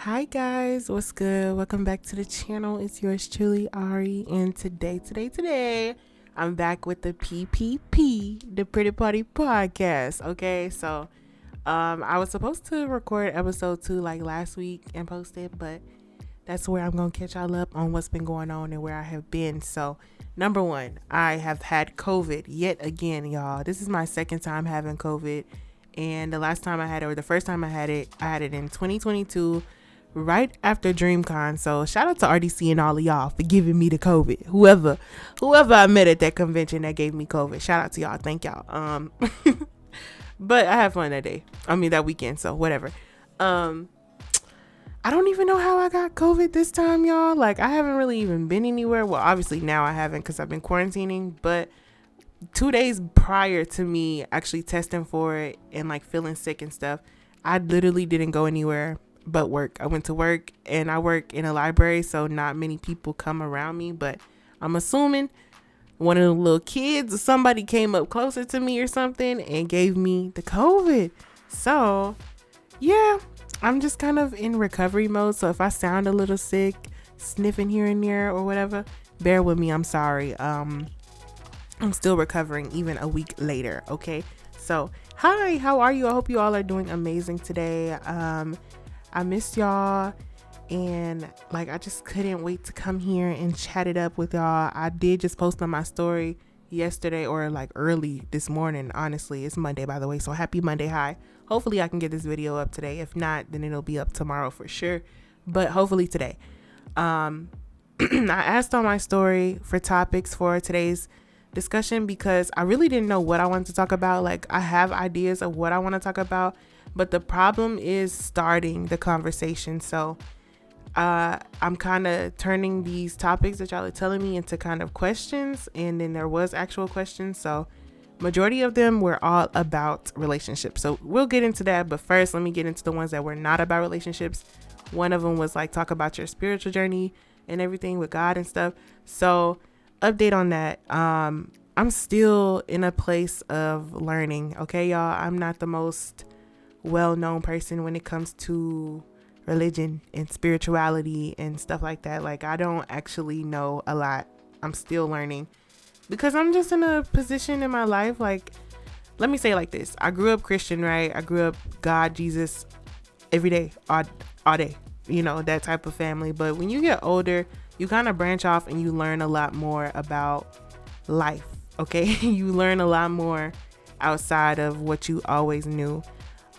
Hi guys, what's good? Welcome back to the channel. It's yours truly, Ari, and today, I'm back with the PPP, the Pretty Party Podcast. Okay, so I was supposed to record episode 2 like last week and post it, but that's where I'm gonna catch y'all up on what's been going on and where I have been. So, number one, I have had COVID yet again, y'all. This is my second time having COVID, and the last time I had it, or the first time I had it in 2022 right after DreamCon. So shout out to RDC and all of y'all for giving me the COVID. Whoever I met at that convention that gave me COVID. Shout out to y'all. Thank y'all. But I had fun that day. I mean that weekend. So whatever. I don't even know how I got COVID this time, y'all. Like I haven't really even been anywhere. Well, obviously now I haven't because I've been quarantining. But 2 days prior to me actually testing for it and like feeling sick and stuff, I literally didn't go anywhere but work. I went to work and I work in a library, so not many people come around me, but I'm assuming one of the little kids or somebody came up closer to me or something and gave me the COVID. So yeah, I'm just kind of in recovery mode. So if I sound a little sick, sniffing here and there or whatever, bear with me. I'm sorry. I'm still recovering even a week later. Okay. So hi, how are you? I hope you all are doing amazing today. I missed y'all and like I just couldn't wait to come here and chat it up with y'all. I did just post on my story yesterday or like early this morning. Honestly, it's Monday, by the way, so happy Monday. Hi. Hopefully I can get this video up today. If not, then it'll be up tomorrow for sure, but hopefully today. I asked on my story for topics for today's discussion because I really didn't know what I wanted to talk about. Like I have ideas of what I want to talk about, but the problem is starting the conversation. So I'm kind of turning these topics that y'all are telling me into kind of questions, and then there was actual questions. So majority of them were all about relationships. So we'll get into that, but first let me get into the ones that were not about relationships. One of them was like talk about your spiritual journey and everything with God and stuff. So update on that. I'm still in a place of learning. Okay, y'all. I'm not the most well-known person when it comes to religion and spirituality and stuff like that. Like I don't actually know a lot. I'm still learning because I'm just in a position in my life. Like, let me say it like this. I grew up Christian, right? I grew up God, Jesus, every day, all day, that type of family. But when you get older, you kind of branch off and you learn a lot more about life. Okay. You learn a lot more outside of what you always knew.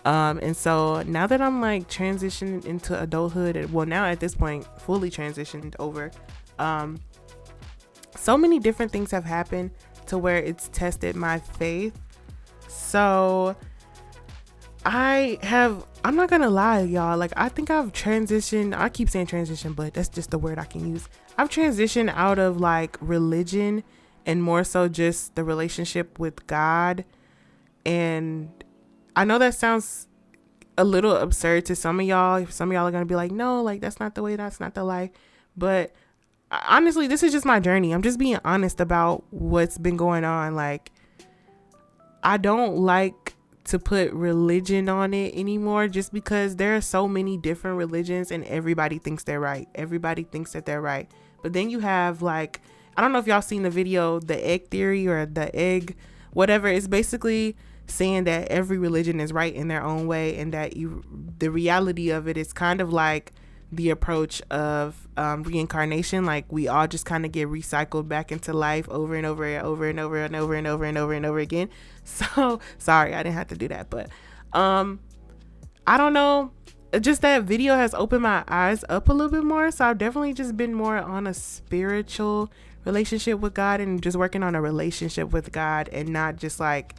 And so now that I'm like transitioned into adulthood, well, now at this point, fully transitioned over, so many different things have happened to where it's tested my faith. So I'm not gonna lie, y'all. Like, I think I've transitioned. I keep saying transition, but that's just the word I can use. I've transitioned out of like religion and more so just the relationship with God. And I know that sounds a little absurd to some of y'all. Some of y'all are going to be like, no, like that's not the way, that's not the life. But honestly, this is just my journey. I'm just being honest about what's been going on. Like, I don't like to put religion on it anymore just because there are so many different religions and everybody thinks they're right. Everybody thinks that they're right. But then you have like, I don't know if y'all seen the video, the egg theory or the egg, whatever. It's basically saying that every religion is right in their own way, and that the reality of it is kind of like the approach of reincarnation. Like we all just kind of get recycled back into life over and over and over and over and over and over and over and over again. So sorry, I didn't have to do that, but I don't know. Just that video has opened my eyes up a little bit more. So I've definitely just been more on a spiritual relationship with God and just working on a relationship with God and not just like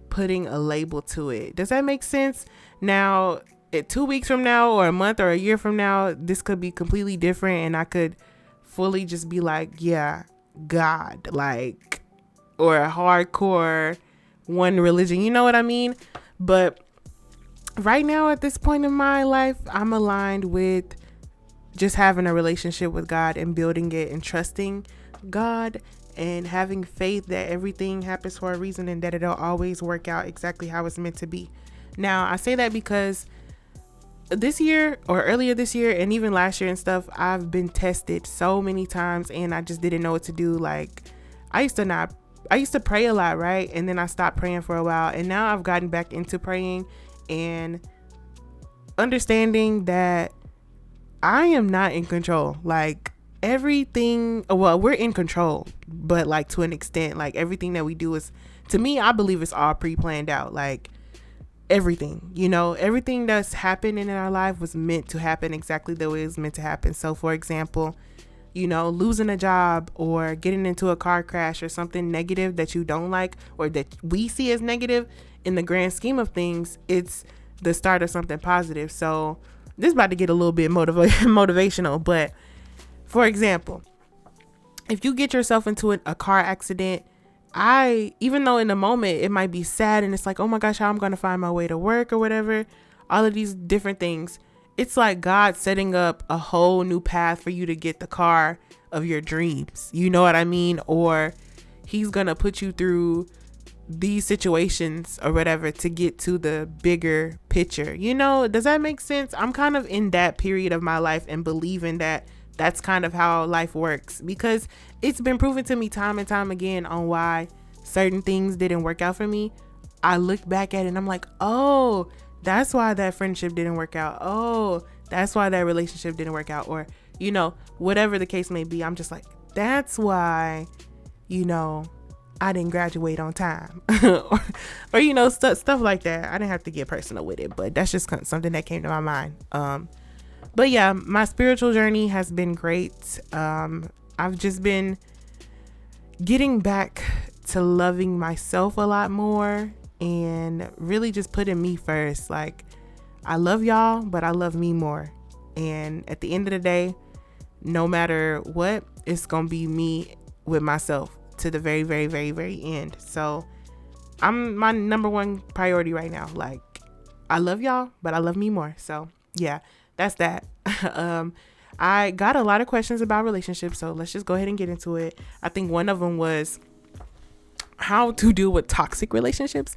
putting a label to it. Does that make sense? Now, 2 weeks from now or a month or a year from now, this could be completely different and I could fully just be like, yeah, God, like, or a hardcore one religion. You know what I mean? But right now at this point in my life, I'm aligned with just having a relationship with God and building it and trusting God and having faith that everything happens for a reason and that it'll always work out exactly how it's meant to be. Now, I say that because this year or earlier this year and even last year and stuff, I've been tested so many times and I just didn't know what to do. Like I used to pray a lot, right? And then I stopped praying for a while, and now I've gotten back into praying and understanding that I am not in control. Like everything, well, we're in control, but like to an extent. Like everything that we do is, to me, I believe it's all pre-planned out. Like everything, everything that's happened in our life was meant to happen exactly the way it was meant to happen. So for example, losing a job or getting into a car crash or something negative that you don't like or that we see as negative, in the grand scheme of things, it's the start of something positive. So this is about to get a little bit motivational, but for example, if you get yourself into a car accident, even though in the moment it might be sad and it's like, oh my gosh, how I'm going to find my way to work or whatever, all of these different things, it's like God setting up a whole new path for you to get the car of your dreams. You know what I mean? Or he's going to put you through these situations or whatever to get to the bigger picture. Does that make sense? I'm kind of in that period of my life and believing that that's kind of how life works, because it's been proven to me time and time again on why certain things didn't work out for me. I look back at it and I'm like, oh, that's why that friendship didn't work out. Oh, that's why that relationship didn't work out. Or, whatever the case may be, I'm just like, that's why, I didn't graduate on time or stuff like that. I didn't have to get personal with it, but that's just something that came to my mind. But yeah, my spiritual journey has been great. I've just been getting back to loving myself a lot more and really just putting me first. Like, I love y'all, but I love me more. And at the end of the day, no matter what, it's going to be me with myself to the very, very, very, very end. So I'm my number one priority right now. Like, I love y'all, but I love me more. So yeah, that's that. I got a lot of questions about relationships, so let's just go ahead and get into it. I think one of them was how to deal with toxic relationships.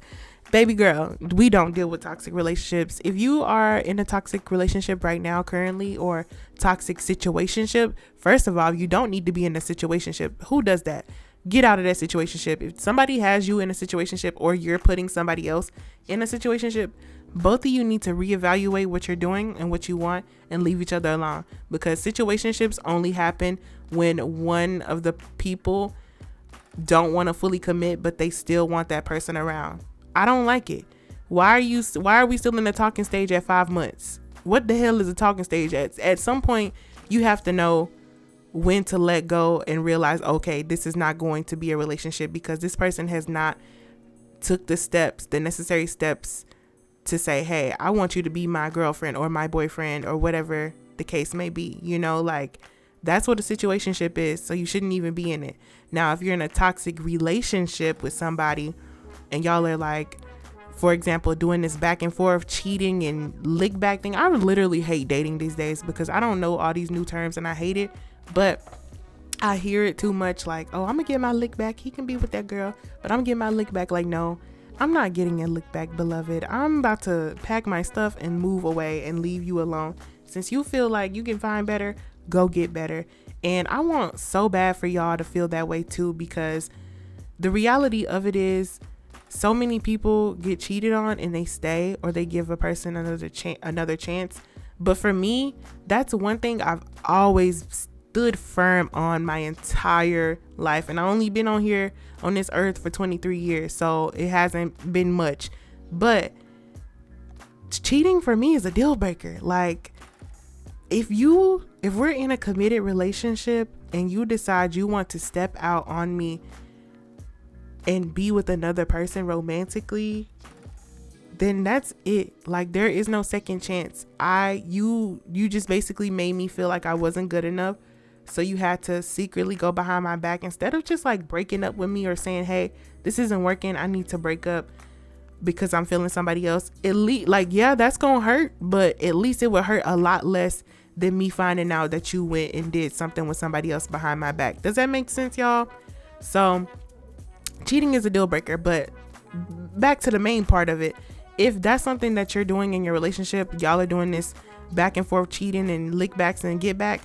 Baby girl, we don't deal with toxic relationships. If you are in a toxic relationship right now currently, or toxic situationship, first of all, you don't need to be in a situationship. Who does that? Get out of that situationship. If somebody has you in a situationship or you're putting somebody else in a situationship, both of you need to reevaluate what you're doing and what you want and leave each other alone, because situationships only happen when one of the people don't want to fully commit, but they still want that person around. I don't like it. Why are we still in the talking stage at 5 months? What the hell is a talking stage? At some point, you have to know when to let go and realize, okay, this is not going to be a relationship because this person has not took the necessary steps to say, hey, I want you to be my girlfriend or my boyfriend or whatever the case may be. Like, that's what a situationship is. So you shouldn't even be in it. Now, if you're in a toxic relationship with somebody and y'all are like, for example, doing this back and forth, cheating and lick back thing. I literally hate dating these days because I don't know all these new terms and I hate it, but I hear it too much. Like, oh, I'm gonna get my lick back. He can be with that girl, but I'm getting my lick back. Like, no, I'm not getting a lick back, beloved. I'm about to pack my stuff and move away and leave you alone. Since you feel like you can find better, go get better. And I want so bad for y'all to feel that way too, because the reality of it is so many people get cheated on and they stay, or they give a person another chance. But for me, that's one thing I've always stood firm on my entire life. And I only been on here on this earth for 23 years, so it hasn't been much. But cheating for me is a deal breaker. Like, if we're in a committed relationship and you decide you want to step out on me and be with another person romantically, then that's it. Like, there is no second chance. You just basically made me feel like I wasn't good enough. So you had to secretly go behind my back instead of just like breaking up with me or saying, hey, this isn't working, I need to break up because I'm feeling somebody else. At least, like, yeah, that's gonna hurt, but at least it would hurt a lot less than me finding out that you went and did something with somebody else behind my back. Does that make sense, y'all? So cheating is a deal breaker, but back to the main part of it. if that's something that you're doing in your relationship, y'all are doing this back and forth cheating and lick backs and get back,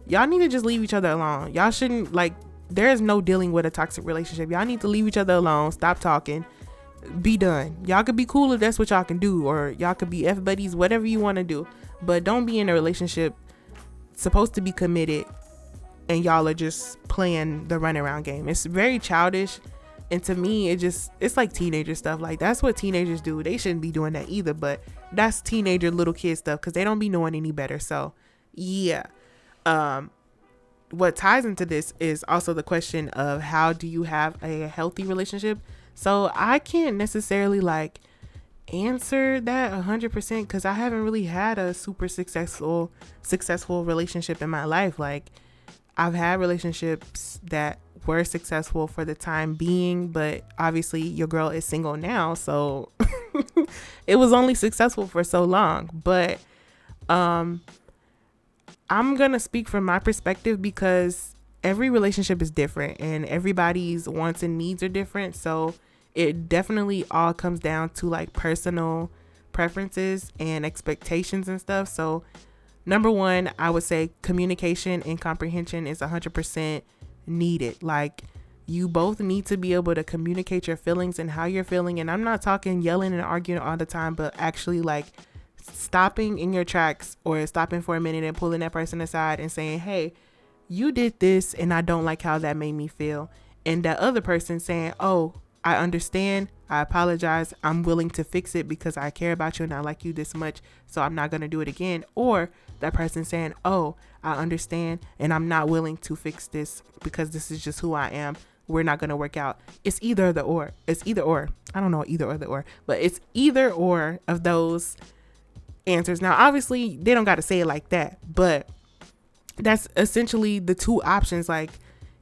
y'all need to just leave each other alone. Y'all shouldn't, like, there's no dealing with a toxic relationship. Y'all need to leave each other alone. Stop talking. Be done. Y'all could be cool if that's what y'all can do, or y'all could be F buddies, whatever you want to do. But don't be in a relationship supposed to be committed and y'all are just playing the runaround game. It's very childish. And to me, it's like teenager stuff. Like, that's what teenagers do. They shouldn't be doing that either, but that's teenager little kid stuff because they don't be knowing any better. So yeah. What ties into this is also the question of how do you have a healthy relationship? So I can't necessarily like answer that 100% because I haven't really had a super successful relationship in my life. Like, I've had relationships that were successful for the time being, but obviously your girl is single now, so it was only successful for so long. But I'm gonna speak from my perspective because every relationship is different and everybody's wants and needs are different. So it definitely all comes down to like personal preferences and expectations and stuff. So number one, I would say communication and comprehension is 100% needed. Like, you both need to be able to communicate your feelings and how you're feeling. And I'm not talking yelling and arguing all the time, but actually like stopping in your tracks or stopping for a minute and pulling that person aside and saying, hey, you did this and I don't like how that made me feel. And that other person saying, oh, I understand. I apologize. I'm willing to fix it because I care about you and I like you this much. So I'm not going to do it again. Or that person saying, oh, I understand and I'm not willing to fix this because this is just who I am. We're not going to work out. It's either the or. It's either or. I don't know either or the or, but it's either or of those answers. Now, obviously, they don't got to say it like that, but that's essentially the two options. Like,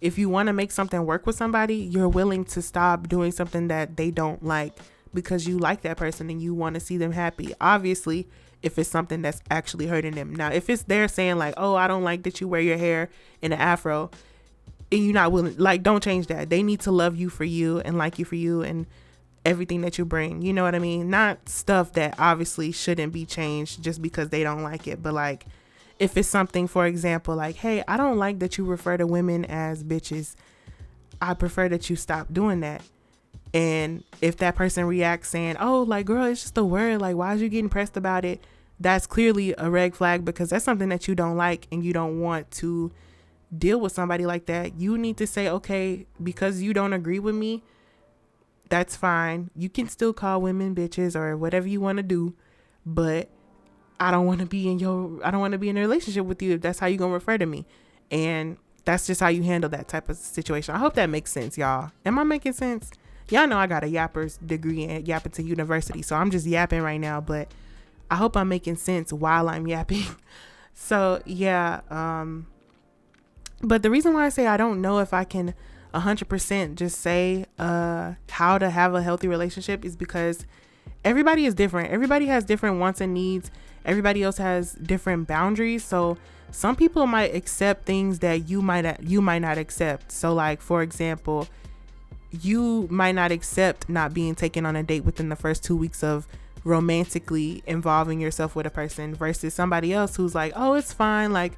if you want to make something work with somebody, you're willing to stop doing something that they don't like because you like that person and you want to see them happy. Obviously, if it's something that's actually hurting them. Now, if it's they're saying like, oh, I don't like that you wear your hair in an afro and you're not willing, like, don't change that. They need to love you for you and like you for you and everything that you bring. You know what I mean? Not stuff that obviously shouldn't be changed just because they don't like it. But like, if it's something, for example, like, hey, I don't like that you refer to women as bitches. I prefer that you stop doing that. And if that person reacts saying, oh, like, girl, it's just a word. Like, why is you getting pressed about it? That's clearly a red flag because that's something that you don't like and you don't want to deal with somebody like that. You need to say, okay, because you don't agree with me, that's fine. You can still call women bitches or whatever you want to do, but I don't want to be in a relationship with you if that's how you're going to refer to me. And that's just how you handle that type of situation. I hope that makes sense, y'all. Am I making sense? Y'all know I got a yapper's degree at Yappington University, so I'm just yapping right now, but I hope I'm making sense while I'm yapping. So yeah, but the reason why I say I don't know if I can 100% just say how to have a healthy relationship is because everybody is different. Everybody has different wants and needs. Everybody else has different boundaries. So some people might accept things that you might not accept. So like, for example, you might not accept not being taken on a date within the first 2 weeks of romantically involving yourself with a person versus somebody else who's like, oh, it's fine. Like,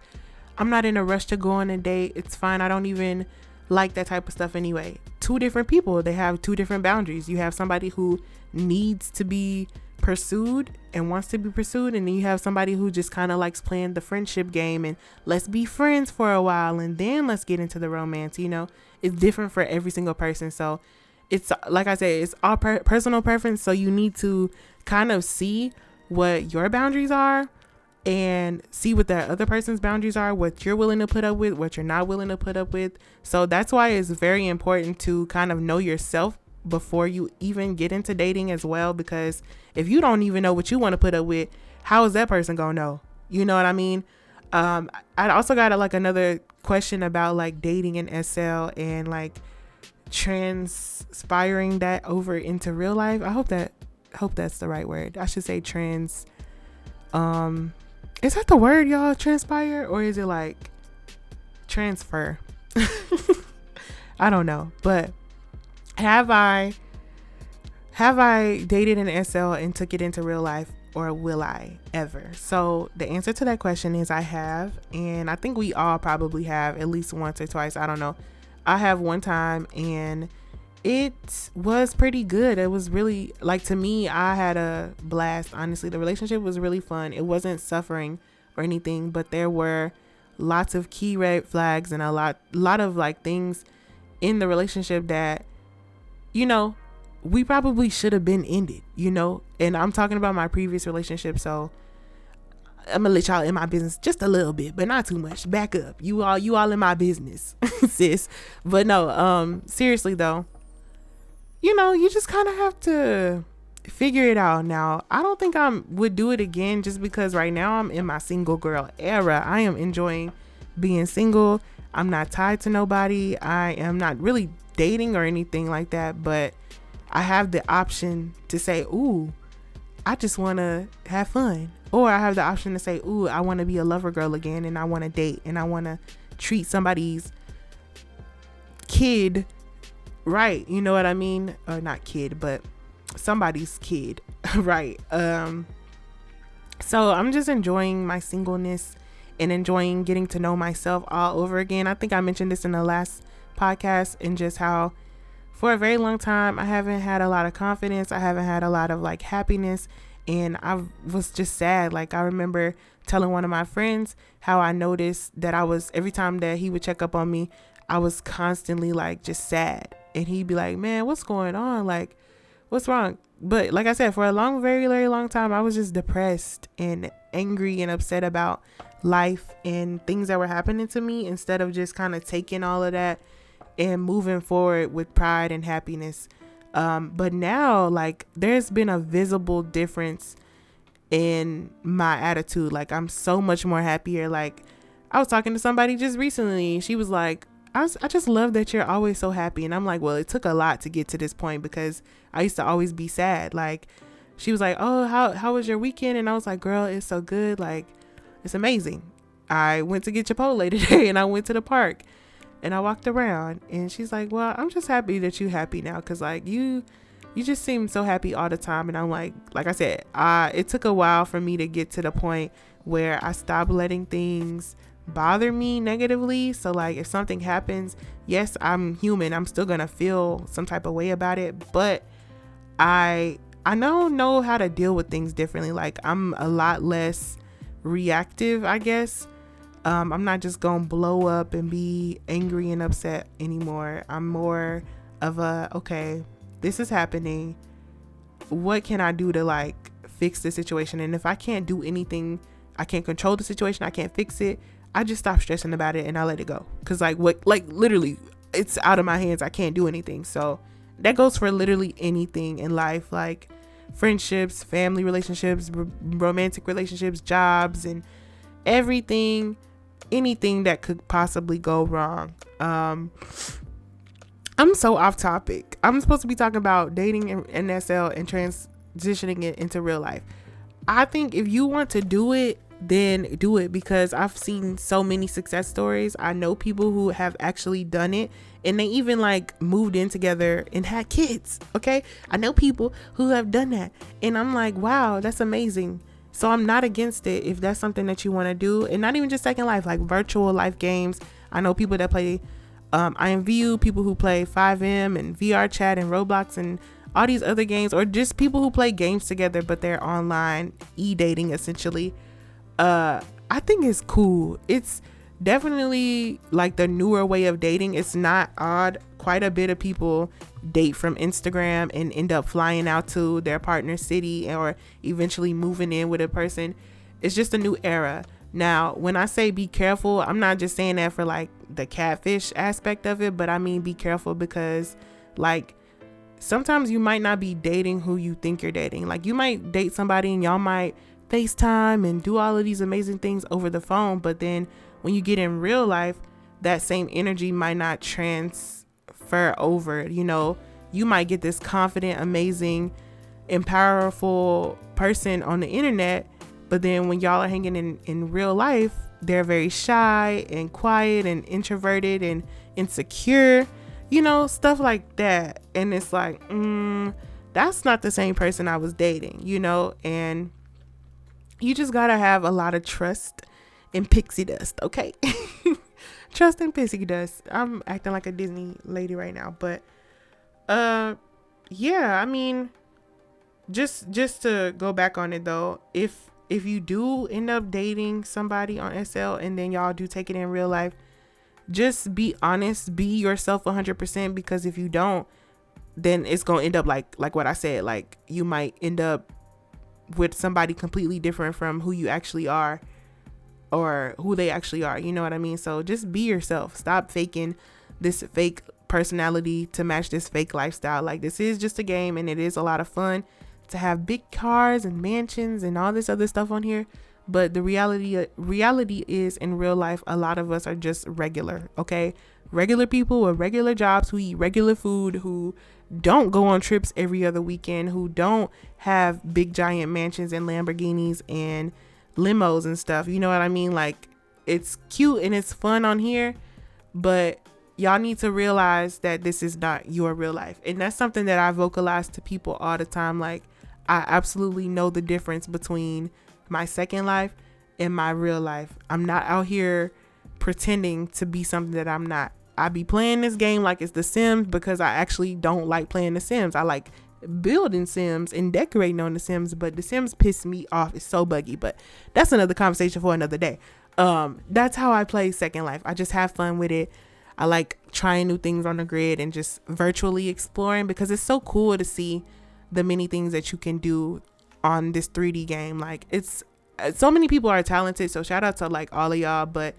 I'm not in a rush to go on a date. It's fine. I don't even like that type of stuff anyway. Two different people. They have two different boundaries. You have somebody who needs to be pursued and wants to be pursued, and then you have somebody who just kind of likes playing the friendship game and let's be friends for a while and then let's get into the romance. You know, it's different for every single person. So it's like I said, it's all personal preference. So you need to kind of see what your boundaries are and see what that other person's boundaries are, what you're willing to put up with, what you're not willing to put up with. So that's why it's very important to kind of know yourself before you even get into dating as well, because if you don't even know what you want to put up with, how is that person gonna know? You know what I mean? I also got like another question about like dating in SL and like transpiring that over into real life. I hope that's the right word. I should say trans. Is that the word, y'all? Transpire, or is it like transfer? I don't know, but have I have I dated an SL and took it into real life, or will I ever? So the answer to that question is I have, and I think we all probably have at least once or twice. I don't know. I have one time, and it was pretty good. It was really, like, to me, I had a blast. Honestly, the relationship was really fun. It wasn't suffering or anything, but there were lots of key red flags and a lot of like things in the relationship that, you know, we probably should have been ended, you know. And I'm talking about my previous relationship, so I'm gonna let y'all in my business just a little bit, but not too much. Back up. You all in my business, sis. But no, seriously though, you know, you just kind of have to figure it out. Now, I don't think I would do it again, just because right now I'm in my single girl era. I am enjoying being single. I'm not tied to nobody. I am not really dating or anything like that, but I have the option to say, ooh, I just want to have fun. Or I have the option to say, ooh, I want to be a lover girl again, and I want to date, and I want to treat somebody's kid right. You know what I mean? Or not kid, but somebody's kid. Right. So I'm just enjoying my singleness and enjoying getting to know myself all over again. I think I mentioned this in the last podcast, and just how for a very long time I haven't had a lot of confidence. I haven't had a lot of like happiness, and I was just sad. Like, I remember telling one of my friends how I noticed that I was, every time that he would check up on me, I was constantly like just sad. And he'd be like, man, what's going on? Like, what's wrong? But like I said, for a long, very, very long time, I was just depressed and angry and upset about life and things that were happening to me, instead of just kind of taking all of that and moving forward with pride and happiness. But now, like, there's been a visible difference in my attitude. Like, I'm so much more happier. Like, I was talking to somebody just recently. She was like, I just love that you're always so happy. And I'm like, well, it took a lot to get to this point, because I used to always be sad. Like, she was like, oh, how was your weekend? And I was like, girl, it's so good. Like, it's amazing. I went to get Chipotle today, and I went to the park, and I walked around. And she's like, well, I'm just happy that you're happy now, because like you just seem so happy all the time. And I'm like I said, it took a while for me to get to the point where I stopped letting things bother me negatively. So like, if something happens, yes, I'm human, I'm still gonna feel some type of way about it, but I now know how to deal with things differently. Like, I'm a lot less reactive, I guess. I'm not just gonna blow up and be angry and upset anymore. I'm more of a, okay, this is happening, what can I do to like fix the situation? And if I can't do anything, I can't control the situation, I can't fix it, I just stop stressing about it and I let it go. Cause like, what, like, literally, it's out of my hands. I can't do anything. So that goes for literally anything in life, like friendships, family relationships, romantic relationships, jobs, and everything, anything that could possibly go wrong. I'm so off topic. I'm supposed to be talking about dating and NSL and transitioning it into real life. I think if you want to do it, then do it, because I've seen so many success stories. I know people who have actually done it, and they even like moved in together and had kids. Okay, I know people who have done that, and I'm like, wow, that's amazing. So I'm not against it if that's something that you want to do. And not even just Second Life, like virtual life games. I know people that play IMVU, people who play 5M and VR chat and Roblox and all these other games, or just people who play games together but they're online, e-dating essentially. I think it's cool. It's definitely like the newer way of dating. It's not odd. Quite a bit of people date from Instagram and end up flying out to their partner city, or eventually moving in with a person. It's just a new era. Now, when I say be careful, I'm not just saying that for like the catfish aspect of it, but I mean be careful because like sometimes you might not be dating who you think you're dating. Like, you might date somebody and y'all might FaceTime and do all of these amazing things over the phone, but then when you get in real life, that same energy might not transfer over. You know, you might get this confident, amazing, and powerful person on the internet, but then when y'all are hanging in real life, they're very shy and quiet and introverted and insecure, you know, stuff like that. And it's like, that's not the same person I was dating, you know? And you just gotta have a lot of trust and pixie dust, okay? Trust and pixie dust. I'm acting like a Disney lady right now, but yeah, I mean, just to go back on it though, if you do end up dating somebody on SL and then y'all do take it in real life, just be honest, be yourself 100%, because if you don't, then it's gonna end up like what I said, like you might end up with somebody completely different from who you actually are, or who they actually are, you know what I mean? So just be yourself. Stop faking this fake personality to match this fake lifestyle. Like, this is just a game, and it is a lot of fun to have big cars and mansions and all this other stuff on here, but the reality is, in real life, a lot of us are just regular, okay? Regular people with regular jobs, who eat regular food, who don't go on trips every other weekend, who don't have big giant mansions and Lamborghinis and limos and stuff, you know what I mean? Like, it's cute and it's fun on here, but y'all need to realize that this is not your real life. And that's something that I vocalize to people all the time. Like, I absolutely know the difference between my second life and my real life. I'm not out here pretending to be something that I'm not. I be playing this game like it's The Sims, because I actually don't like playing The Sims. I like building Sims and decorating on The Sims, but The Sims piss me off. It's so buggy, but that's another conversation for another day. That's how I play Second Life. I just have fun with it. I like trying new things on the grid and just virtually exploring, because it's so cool to see the many things that you can do on this 3D game. Like, it's so many people are talented, so shout out to like all of y'all. But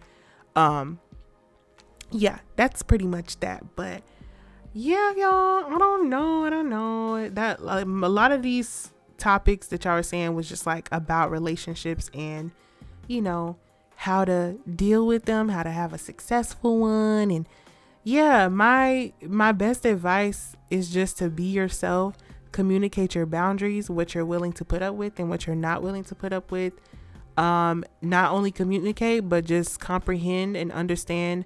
yeah, that's pretty much that. But yeah, y'all, I don't know that, like, a lot of these topics that y'all were saying was just like about relationships and, you know, how to deal with them, how to have a successful one. And yeah, my best advice is just to be yourself, communicate your boundaries, what you're willing to put up with and what you're not willing to put up with. Not only communicate, but just comprehend and understand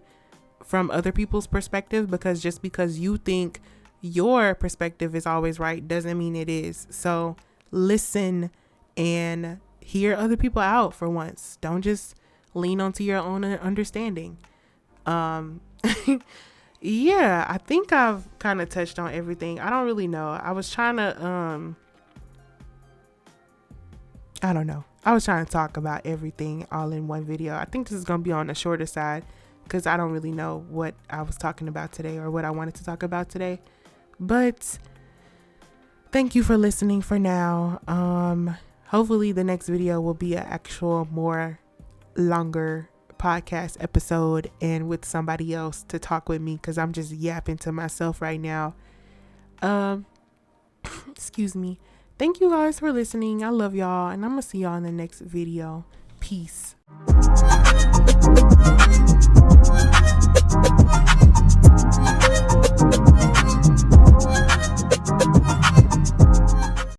from other people's perspective, because just because you think your perspective is always right doesn't mean it is. So listen and hear other people out for once. Don't just lean onto your own understanding. Yeah, I think I've kind of touched on everything. I don't really know. I was trying to I don't know. I was trying to talk about everything all in one video. I think this is going to be on the shorter side, because I don't really know what I was talking about today or what I wanted to talk about today. But thank you for listening for now. Hopefully the next video will be an actual more longer podcast episode and with somebody else to talk with me, because I'm just yapping to myself right now. Excuse me. Thank you guys for listening. I love y'all, and I'm gonna see y'all in the next video. Peace.